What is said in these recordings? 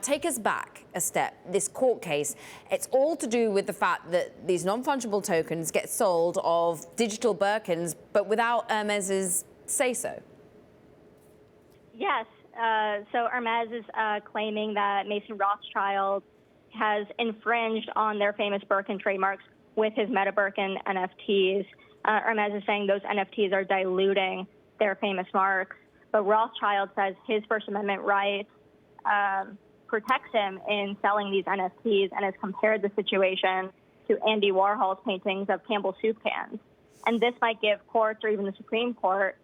Take us back a step. This court case, it's all to do with the fact that these non-fungible tokens get sold of digital Birkins, but without Hermès's say-so. Yes. So Hermès is claiming that Mason Rothschild has infringed on their famous Birkin trademarks with his MetaBirkin NFTs. Hermès is saying those NFTs are diluting their famous marks. But Rothschild says his First Amendment right protects him in selling these NFTs and has compared the situation to Andy Warhol's paintings of Campbell soup cans. And this might give courts or even the Supreme Court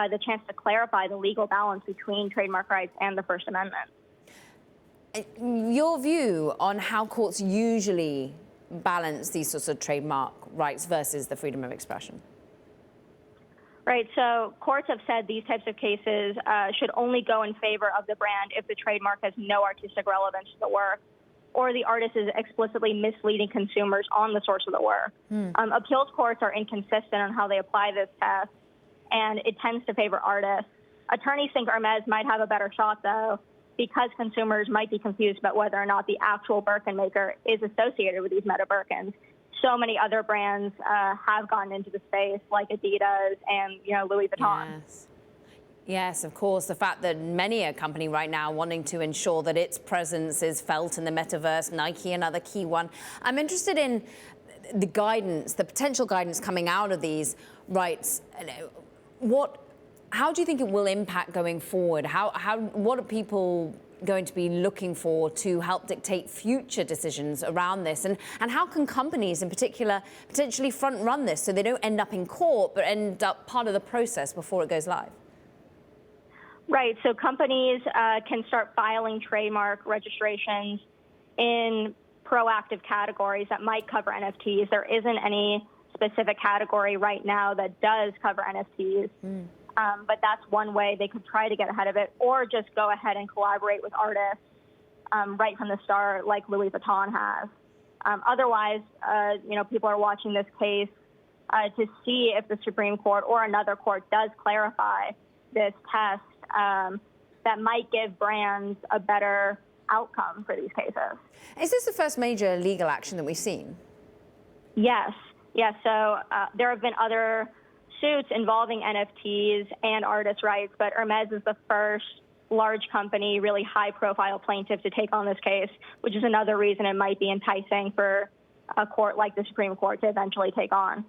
the chance to clarify the legal balance between trademark rights and the First Amendment. Your view on how courts usually balance these sorts of trademark rights versus the freedom of expression? Right, so courts have said these types of cases should only go in favor of the brand if the trademark has no artistic relevance to the work, or the artist is explicitly misleading consumers on the source of the work. Appeals courts are inconsistent on how they apply this test, and it tends to favor artists. Attorneys think Hermès might have a better shot, though, because consumers might be confused about whether or not the actual Birkin maker is associated with these MetaBirkins. So many other brands have gone into the space, like Adidas and Louis Vuitton. Yes, of course. The fact that many a company right now wanting to ensure that its presence is felt in the metaverse, Nike, another key one. I'm interested in the guidance, the potential guidance coming out of these rights. How do you think it will impact going forward? What are people going to be looking for to help dictate future decisions around this? And how can companies in particular potentially front run this so they don't end up in court but end up part of the process before it goes live? Right, so companies can start filing trademark registrations in proactive categories that might cover NFTs. There isn't any specific category right now that does cover NFTs. But that's one way they could try to get ahead of it, or just go ahead and collaborate with artists right from the start, like Louis Vuitton has. Otherwise, people are watching this case to see if the Supreme Court or another court does clarify this test that might give brands a better outcome for these cases. Is this the first major legal action that we've seen? Yes. So there have been other suits involving NFTs and artist rights, but Hermès is the first large company, really high-profile plaintiff to take on this case, which is another reason it might be enticing for a court like the Supreme Court to eventually take on.